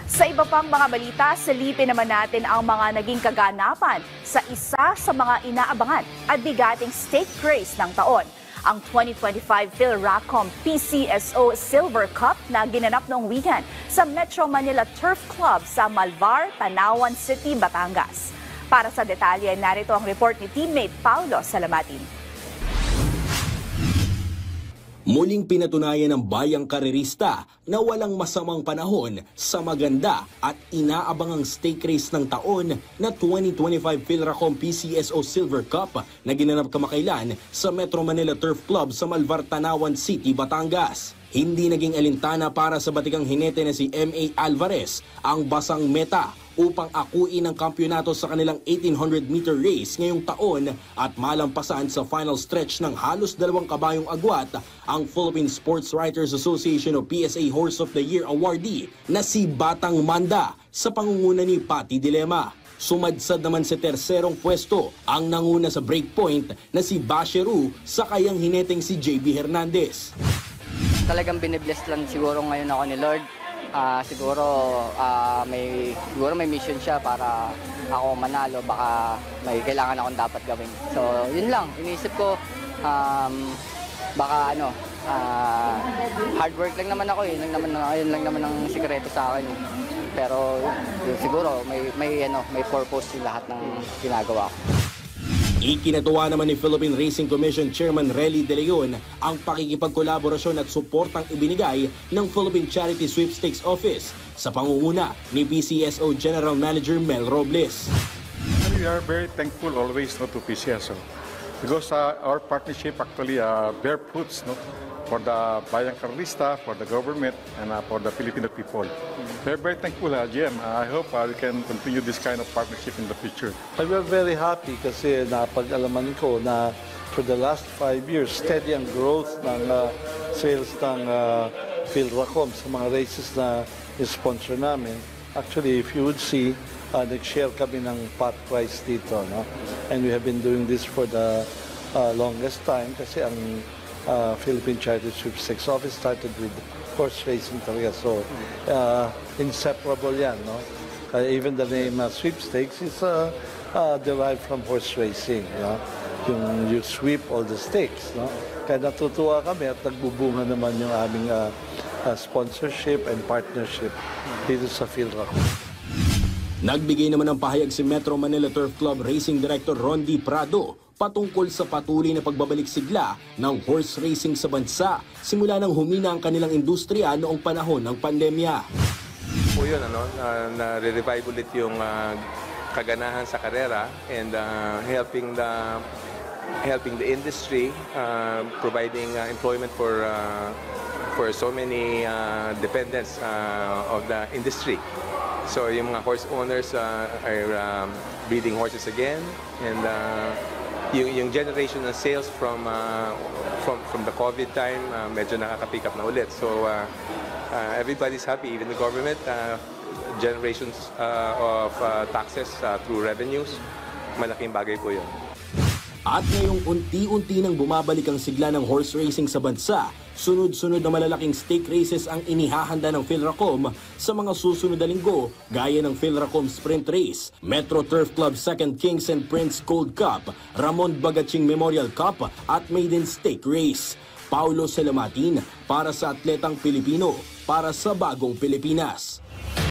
Sa iba pang mga balita, silipin naman natin ang mga naging kaganapan sa isa sa mga inaabangan at bigating stake race ng taon. Ang 2025 PhilRacom PCSO Silver Cup na ginanap noong weekend sa Metro Manila Turf Club sa Malvar, Tanawan City, Batangas. Para sa detalye, narito ang report ni teammate Paulo Salamatin. Muling pinatunayan ng bayang karerista na walang masamang panahon sa maganda at inaabangang stake race ng taon na 2025 PhilRacom PCSO Silver Cup na ginanap kamakailan sa Metro Manila Turf Club sa Malvar, Tanawan City, Batangas. Hindi naging alintana para sa batikang hinete na si M.A. Alvarez ang basang meta upang akuin ang kampyonato sa kanilang 1800-meter race ngayong taon at malampasan sa final stretch ng halos 2 kabayong agwat ang Philippine Sports Writers Association o PSA Horse of the Year awardee na si Batang Manda sa pangunguna ni Patty Dilema. Sumadsad naman sa terserong pwesto ang nanguna sa breakpoint na si Basheru sa kayang hineteng si JB Hernandez. Talagang binibless lang siguro ngayon ako ni Lord. Siguro may mission siya para ako manalo, baka may kailangan akong dapat gawin. So, yun lang. Iniisip ko, baka hard work lang naman ako. Yun lang naman ang sikreto sa akin. Pero siguro may purpose yung lahat ng ginagawa ko. Ikinatuwa naman ni Philippine Racing Commission Chairman Relly De Leon ang pakikipagkolaborasyon at suportang ibinigay ng Philippine Charity Sweepstakes Office sa pangunguna ni PCSO General Manager Mel Robles. We are very thankful always to PCSO because our partnership actually bear fruits for the Bayang Carlista, for the government, and for the Filipino people. We're very thankful, GM. I hope we can continue this kind of partnership in the future. I feel very happy kasi napag-alaman ko na for the last 5 years, steady ang growth ng sales ng PhilRacom sa mga races na sponsor namin. Actually, if you would see, nag-share kami ng pot price dito. No? And we have been doing this for the longest time kasi ang Philippine Charity Sweepstakes Office started with horse racing talaga. So, inseparable yan. No? Even the name sweepstakes is derived from horse racing. No? You sweep all the stakes. No? Kaya natutuwa kami at nagbubunga naman yung aming sponsorship and partnership dito sa PhilRacom. Nagbigay naman ng pahayag si Metro Manila Turf Club Racing Director Rondi Prado patungkol sa patuloy na pagbabalik sigla ng horse racing sa bansa simula nang humina ang kanilang industriya noong panahon ng pandemya. Po yun, na-revive ulit yung kaganahan sa karera and helping the industry, providing employment for so many dependents of the industry. So yung mga horse owners are breeding horses again, and yung generation ng sales from the COVID time medyo nakaka-pick up na ulit. So everybody's happy, even the government, generations of taxes through revenues, malaking bagay po yun. At ngayong unti-unti nang bumabalik ang sigla ng horse racing sa bansa, sunod-sunod na malalaking stake races ang inihahanda ng PhilRacom sa mga susunod na linggo gaya ng PhilRacom Sprint Race, Metro Turf Club 2nd Kings and Prince Gold Cup, Ramon Bagaching Memorial Cup at Maiden Stake Race. Paulo Salamatin para sa Atletang Pilipino, para sa Bagong Pilipinas.